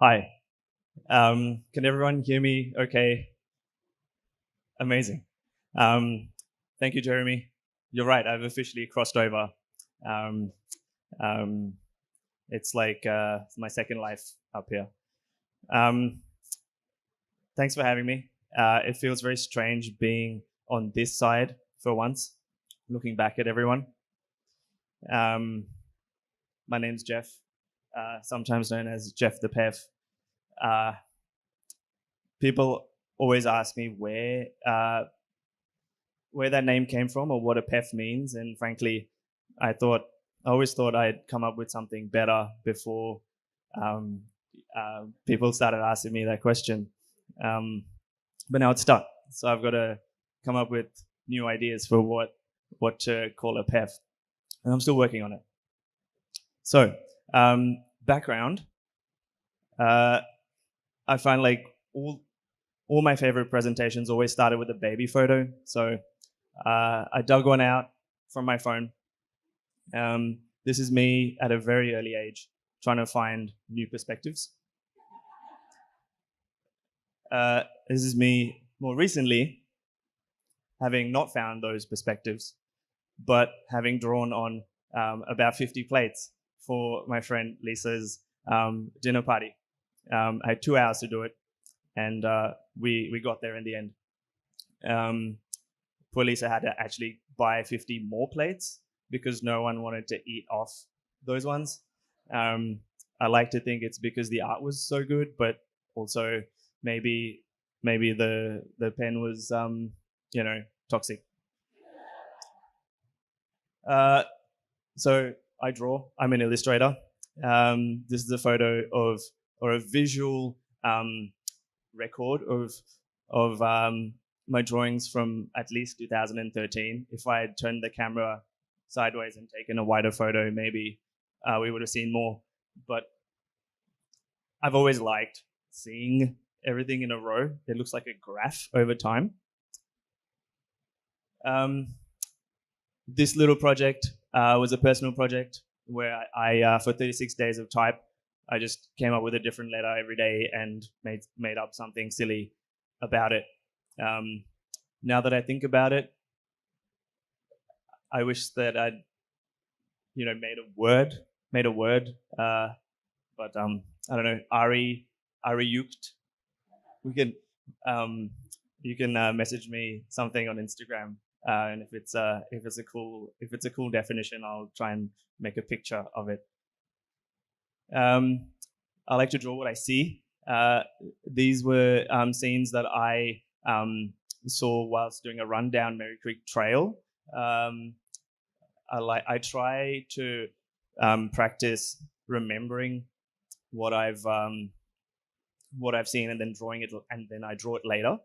Hi. Can everyone hear me okay? Amazing. Um, Thank you, Jeremy. You're right, I've officially crossed over. Um, um, it's like my second life up here. Um, Thanks for having me. It feels very strange being on this side for once, looking back at everyone. Um, my name's Jeff, sometimes known as Jeff the Peff. Uh, People always ask me where that name came from or what a Peff means. And frankly, I always thought I'd come up with something better before um, people started asking me that question. Um, but now it's stuck. So I've got to come up with new ideas for what to call a Peff. And I'm still working on it. So, background. Uh, I find like all my favorite presentations always started with a baby photo. So I dug one out from my phone. This is me at a very early age trying to find new perspectives. This is me more recently having not found those perspectives, but having drawn on about 50 plates for my friend Lisa's dinner party. I had 2 hours to do it, and we got there in the end. Poor Lisa had to actually buy 50 more plates because no one wanted to eat off those ones. I like to think it's because the art was so good, but also maybe the pen was toxic. So I draw. I'm an illustrator. This is a photo of or a visual record of my drawings from at least 2013. If I had turned the camera sideways and taken a wider photo, maybe we would have seen more. But I've always liked seeing everything in a row. It looks like a graph over time. This little project was a personal project where I for 36 days of type, I just came up with a different letter every day and made up something silly about it. Now that I think about it, I wish that I'd made a word, but I don't know. Ari Yukt. We can you can message me something on Instagram, and if it's a cool definition, I'll try and make a picture of it. I like to draw what I see. These were scenes that I saw whilst doing a run down Merry Creek Trail. I try to practice remembering what I've seen and then drawing it, and then I draw it later.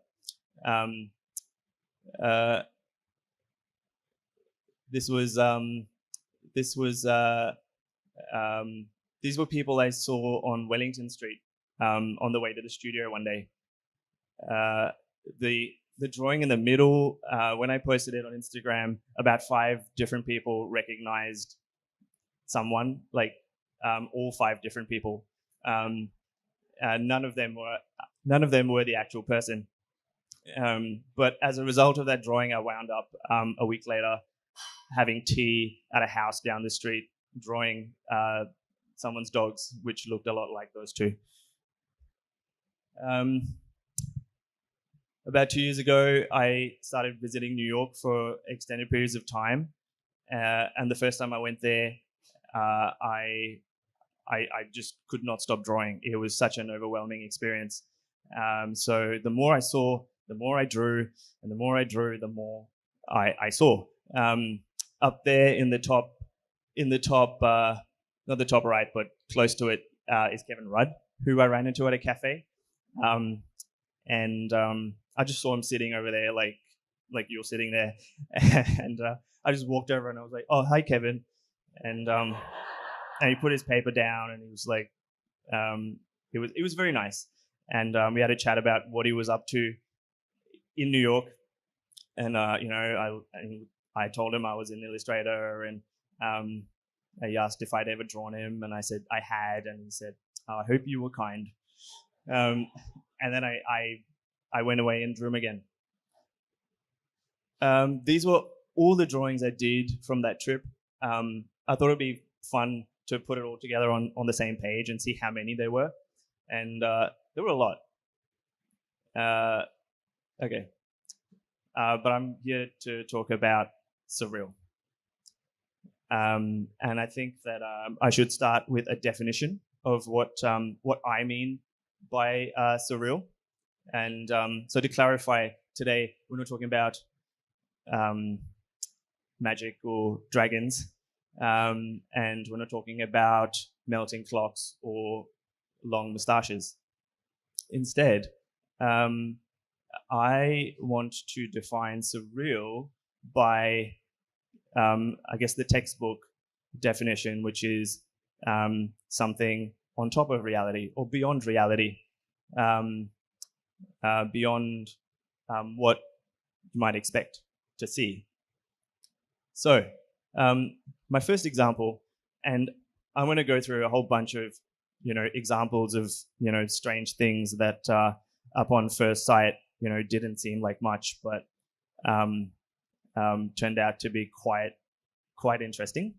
This was these were people I saw on Wellington Street on the way to the studio one day. The drawing in the middle, when I posted it on Instagram, about 5 different people recognized someone, like all 5 different people. None of them were the actual person. But as a result of that drawing, I wound up a week later having tea at a house down the street, drawing someone's dogs, which looked a lot like those 2. About 2 years ago, I started visiting New York for extended periods of time, and the first time I went there, I just could not stop drawing. It was such an overwhelming experience. So the more I saw, the more I drew, and the more I drew, the more I saw. Up there in the top, not the top right, but close to it, is Kevin Rudd, who I ran into at a cafe. And I just saw him sitting over there, like you're sitting there, and I just walked over and I was like, "Oh, hi, Kevin," and he put his paper down and he was like, it was very nice, and we had a chat about what he was up to in New York, and I told him I was an illustrator, and he asked if I'd ever drawn him, and I said I had, and he said, "Oh, I hope you were kind." And then I went away and drew them again. These were all the drawings I did from that trip. I thought it'd be fun to put it all together on the same page and see how many there were. And there were a lot. Okay. But I'm here to talk about surreal. And I think that I should start with a definition of what I mean by surreal. And so to clarify, today we're not talking about magic or dragons, and we're not talking about melting clocks or long moustaches. Instead, I want to define surreal by, I guess, the textbook definition, which is something on top of reality or beyond reality, beyond what you might expect to see. So, my first example, and I'm going to go through a whole bunch of, examples of, strange things that upon first sight, didn't seem like much, but turned out to be quite interesting.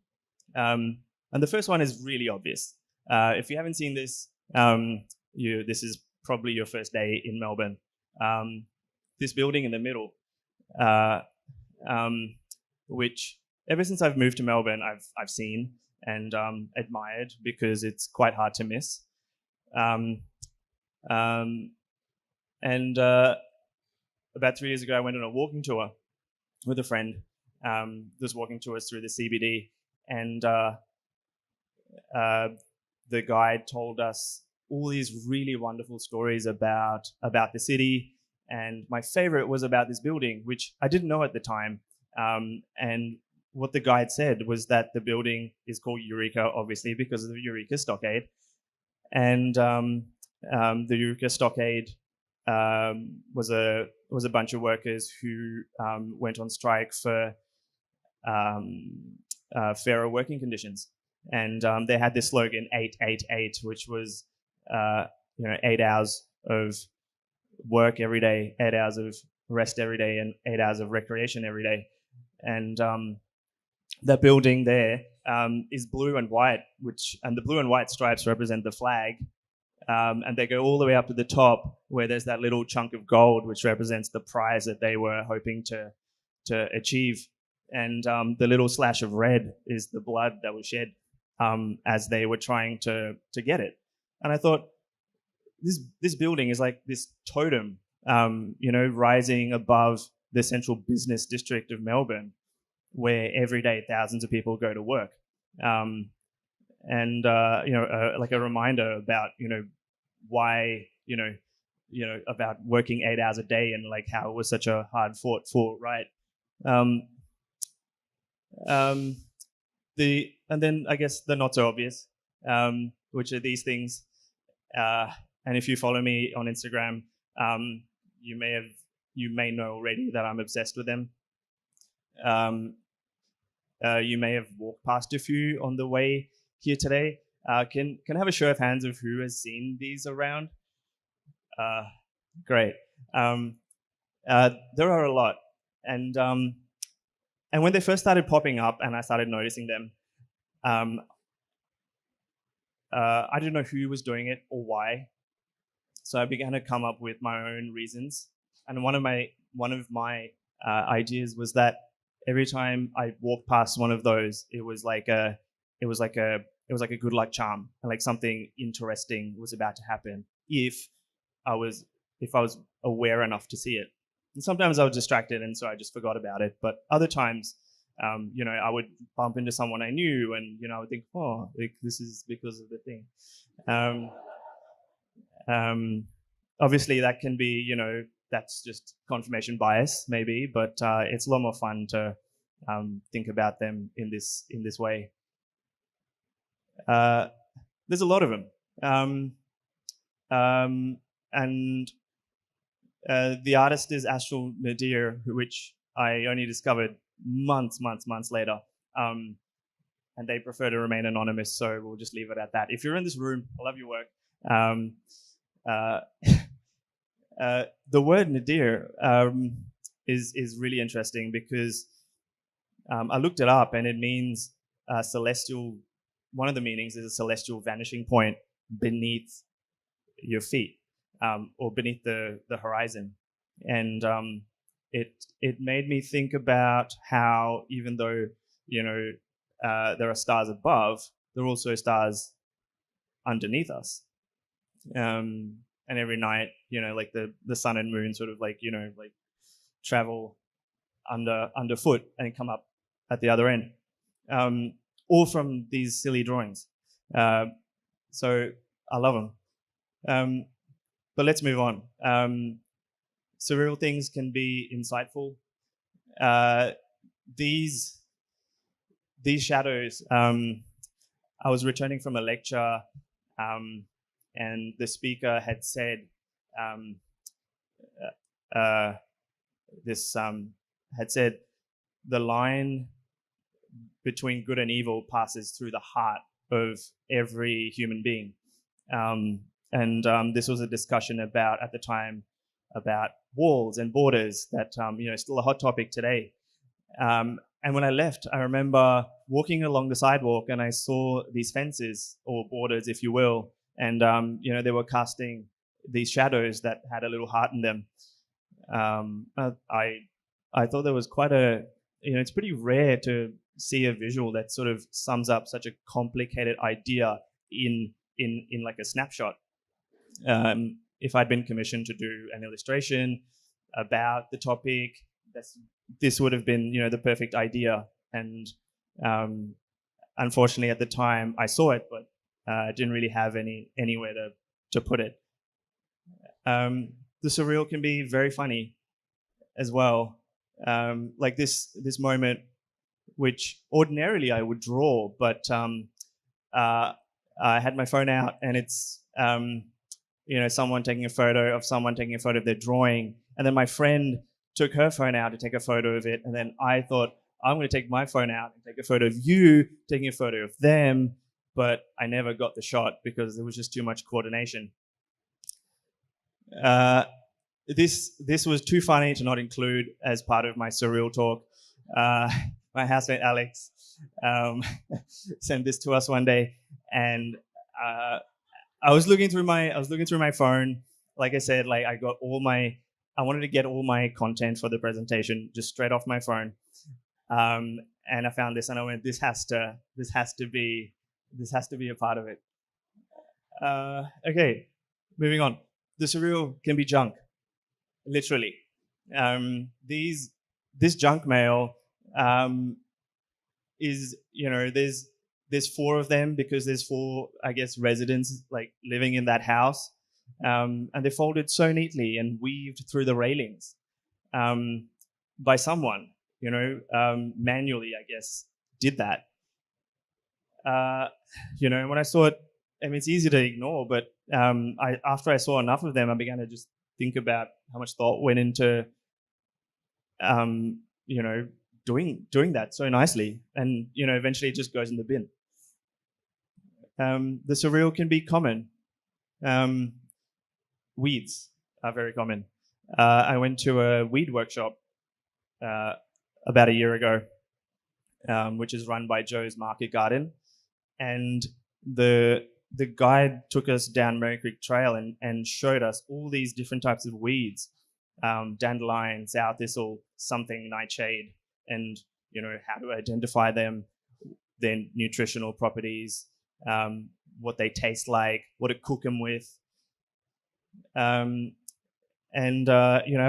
And the first one is really obvious. If you haven't seen this, this is probably your first day in Melbourne. This building in the middle, which ever since I've moved to Melbourne, I've seen and admired because it's quite hard to miss. And about 3 years ago, I went on a walking tour with a friend. Was walking to us through the CBD, and the guide told us all these really wonderful stories about the city. And my favorite was about this building, which I didn't know at the time. And what the guide said was that the building is called Eureka, obviously, because of the Eureka Stockade. And the Eureka Stockade was a bunch of workers who went on strike for fairer working conditions. And they had this slogan, 888, which was 8 hours of work every day, 8 hours of rest every day, and 8 hours of recreation every day. And that building there is blue and white, and the blue and white stripes represent the flag. And they go all the way up to the top where there's that little chunk of gold, which represents the prize that they were hoping to achieve. And the little slash of red is the blood that was shed as they were trying to get it. And I thought, this building is like this totem, rising above the central business district of Melbourne, where every day thousands of people go to work. Like a reminder about, why, about working 8 hours a day and like how it was such a hard fought right. And then I guess the not so obvious, which are these things. And if you follow me on Instagram, you may know already that I'm obsessed with them. You may have walked past a few on the way here today. Can I have a show of hands of who has seen these around? Great. There are a lot, and when they first started popping up, and I started noticing them, I didn't know who was doing it or why, so I began to come up with my own reasons. And one of my ideas was that every time I walked past one of those, it was like a good luck charm, and like something interesting was about to happen if I was aware enough to see it. And sometimes I was distracted, and so I just forgot about it. But other times, I would bump into someone I knew, and I would think, oh, this is because of the thing. Obviously, that can be, that's just confirmation bias, maybe, but it's a lot more fun to think about them in this way. There's a lot of them, and the artist is Astral Nadir, which I only discovered months later, and they prefer to remain anonymous, so we'll just leave it at that. If you're in this room, I love your work. Uh, the word nadir is really interesting because I looked it up and it means celestial. One of the meanings is a celestial vanishing point beneath your feet, or beneath the horizon, and it made me think about how even though there are stars above, there are also stars underneath us, and every night like the sun and moon sort of like like travel underfoot and come up at the other end, um, all from these silly drawings. Uh, so I love them. But let's move on. Surreal things can be insightful. Uh, these these shadows. I was returning from a lecture, and the speaker had said um, uh, this had said the line between good and evil passes through the heart of every human being. And this was a discussion about, at the time, about walls and borders that still a hot topic today. And when I left, I remember walking along the sidewalk and I saw these fences or borders, if you will, and they were casting these shadows that had a little heart in them. I thought there was quite a it's pretty rare to see a visual that sort of sums up such a complicated idea in like a snapshot. If I'd been commissioned to do an illustration about the topic, this would have been the perfect idea. And unfortunately, at the time, I saw it, but I didn't really have anywhere to put it. The surreal can be very funny as well. Like this moment, which ordinarily I would draw, but I had my phone out and it's someone taking a photo of their drawing, and then my friend took her phone out to take a photo of it, and then I thought I'm going to take my phone out and take a photo of you taking a photo of them, but I never got the shot because there was just too much coordination. This was too funny to not include as part of my surreal talk. My housemate Alex sent this to us one day, and I was looking through my phone. Like I said, like I wanted to get all my content for the presentation just straight off my phone, and I found this, and I went, this has to be a part of it. Okay, moving on. The surreal can be junk, literally. This junk mail is there's 4 of them because there's 4, I guess, residents like living in that house, and they're folded so neatly and weaved through the railings by someone, manually, I guess, did that. When I saw it, I mean, it's easy to ignore, but after I saw enough of them, I began to just think about how much thought went into, doing that so nicely, and eventually it just goes in the bin. The surreal can be common. Weeds are very common. I went to a weed workshop about a year ago, which is run by Joe's Market Garden, and the guide took us down Merry Creek Trail and showed us all these different types of weeds, dandelion, sour thistle, something nightshade, and how to identify them, their nutritional properties, what they taste like, what to cook them with. I've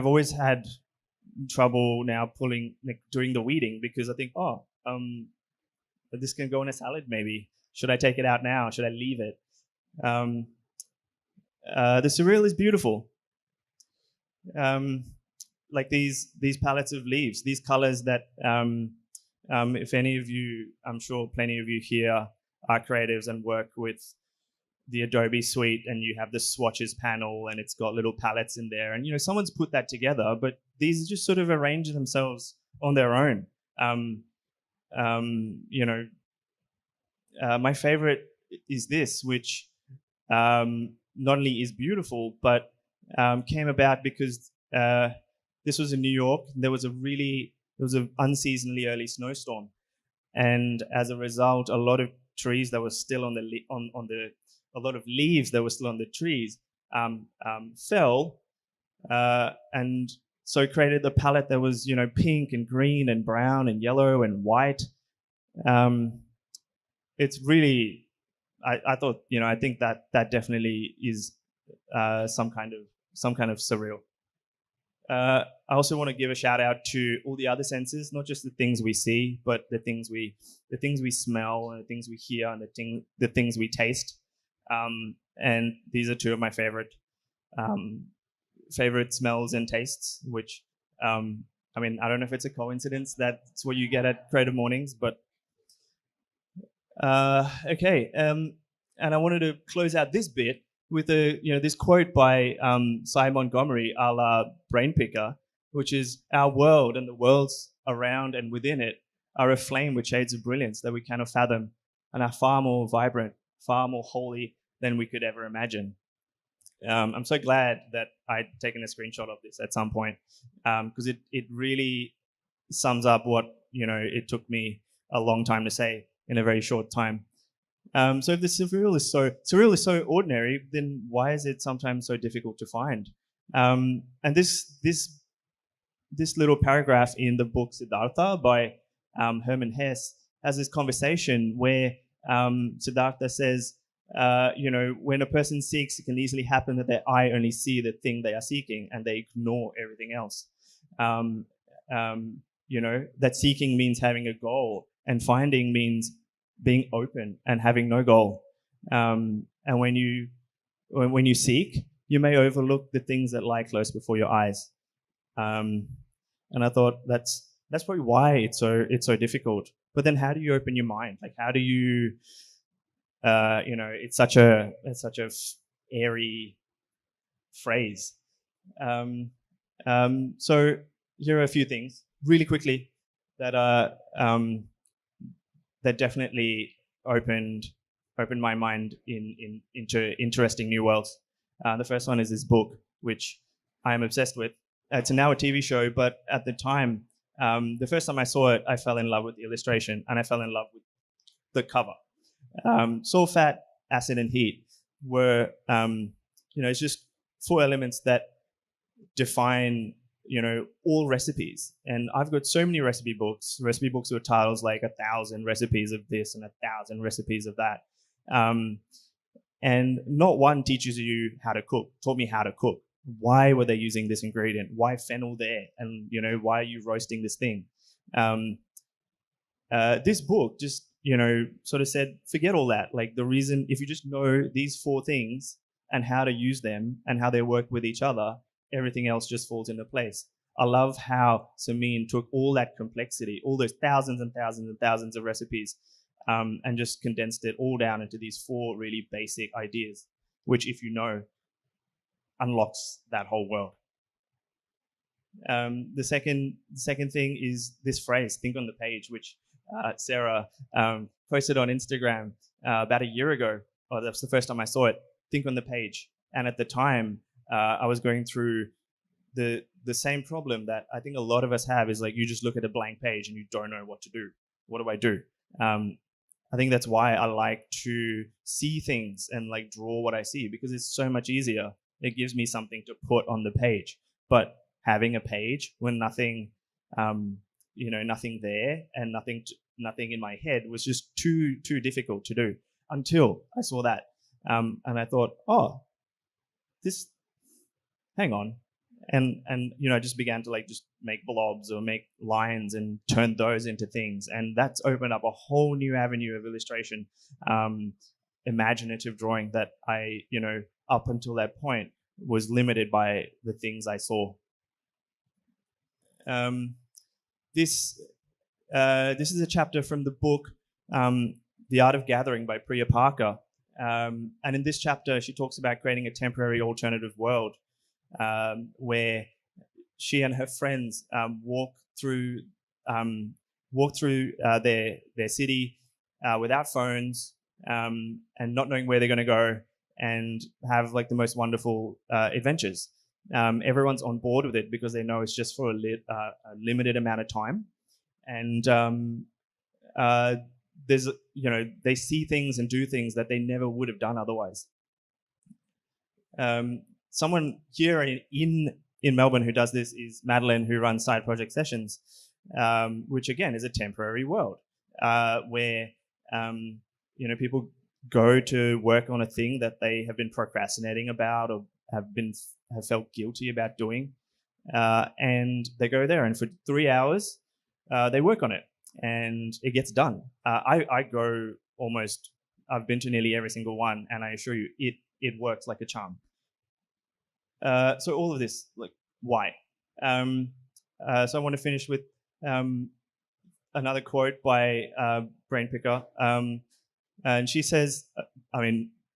always had trouble now doing the weeding because I think, this can go in a salad maybe. Should I take it out now? Should I leave it? The surreal is beautiful. Like these palettes of leaves, these colors that, if any of you, I'm sure plenty of you here are creatives and work with the Adobe suite, and you have the swatches panel and it's got little palettes in there, and someone's put that together, but these just sort of arrange themselves on their own. My favorite is this, which not only is beautiful, but came about because this was in New York. There was an unseasonably early snowstorm, and as a result, a lot of trees that were still on a lot of leaves that were still on the trees fell, and so created the palette that was pink and green and brown and yellow and white. It's really, I thought, I think that definitely is some kind of surreal. I also want to give a shout out to all the other senses, not just the things we see, but the things we smell, and the things we hear, and the things we taste. And these are two of my favorite smells and tastes. Which, I mean, I don't know if it's a coincidence that's what you get at Creative Mornings, but okay. And I wanted to close out this bit with this quote by Cy Montgomery, a la Brain Picker, which is, "Our world and the worlds around and within it are aflame with shades of brilliance that we cannot fathom, and are far more vibrant, far more holy than we could ever imagine." I'm so glad that I'd taken a screenshot of this at some point, because it really sums up what it took me a long time to say in a very short time. So if the surreal is so ordinary, then why is it sometimes so difficult to find? And this little paragraph in the book Siddhartha by Hermann Hesse has this conversation where Siddhartha says, when a person seeks, it can easily happen that their eye only see the thing they are seeking and they ignore everything else. That seeking means having a goal, and finding means being open and having no goal. And when you seek, you may overlook the things that lie close before your eyes. And I thought that's probably why it's so difficult. But then, how do you open your mind? Like, how do you, it's such a airy phrase. So here are a few things really quickly that that definitely opened my mind into interesting new worlds. The first one is this book, which I am obsessed with. It's now a TV show, but at the time, the first time I saw it, I fell in love with the illustration, and I fell in love with the cover. Soul, fat, acid, and heat were, it's just 4 elements that define all recipes. And I've got so many recipe books with titles like 1,000 recipes of this and 1,000 recipes of that. And not one teaches you taught me how to cook. Why were they using this ingredient? Why fennel there? And, why are you roasting this thing? This book just, sort of said, forget all that. Like, the reason, if you just know these 4 things and how to use them and how they work with each other, everything else just falls into place. I love how Samin took all that complexity, all those thousands and thousands and thousands of recipes, and just condensed it all down into these 4 really basic ideas, which, if you know, unlocks that whole world. The second thing is this phrase, "think on the page," which Sarah posted on Instagram about a year ago. Oh, that's the first time I saw it. Think on the page. And at the time, I was going through the same problem that I think a lot of us have, is like, you just look at a blank page and you don't know what to do. What do I do? I think that's why I like to see things and like draw what I see, because it's so much easier. It gives me something to put on the page. But having a page when nothing, nothing there and nothing in my head was just too difficult to do, until I saw that. And I thought, oh, hang on. And I just began to just make blobs or make lines and turn those into things. And that's opened up a whole new avenue of illustration, imaginative drawing that I, up until that point was limited by the things I saw. This is a chapter from the book, The Art of Gathering by Priya Parker. And in this chapter, she talks about creating a temporary alternative world, where she and her friends walk through their city without phones, and not knowing where they're going to go, and have like the most wonderful adventures. Everyone's on board with it because they know it's just for a limited amount of time, and there's they see things and do things that they never would have done otherwise. Someone here in Melbourne who does this is Madeline, who runs Side Project Sessions, which again is a temporary world where people go to work on a thing that they have been procrastinating about or have felt guilty about doing, and they go there and for 3 hours they work on it and it gets done. I go almost. I've been to nearly every single one, and I assure you, it works like a charm. So all of this, like, why? So I want to finish with another quote by Brain Picker, and she says,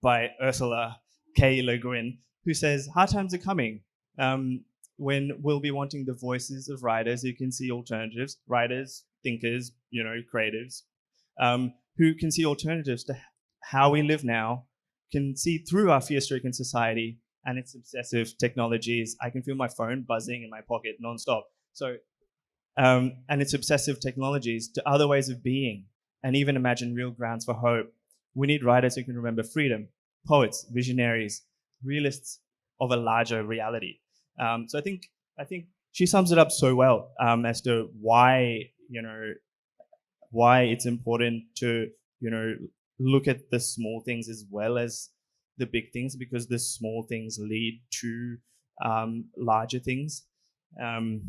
by Ursula K. Le Guin, who says, "Hard times are coming when we'll be wanting the voices of writers who can see alternatives, writers, thinkers, creatives, who can see alternatives to how we live now, can see through our fear-stricken society and its obsessive technologies." I can feel my phone buzzing in my pocket nonstop. So, and its obsessive technologies to other ways of being, and even imagine real grounds for hope. We need writers who can remember freedom, poets, visionaries, realists of a larger reality. So I think she sums it up so well as to why it's important to look at the small things as well as the big things, because the small things lead to larger things, and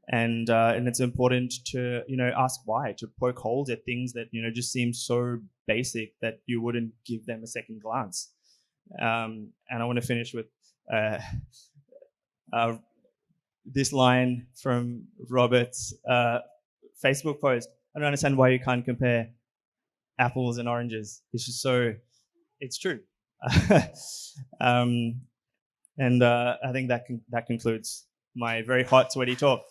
it's important to ask why, to poke holes at things that just seem so basic that you wouldn't give them a second glance. And I want to finish with this line from Robert's Facebook post. I don't understand why you can't compare apples and oranges. It's just it's true. And I think that concludes my very hot, sweaty talk.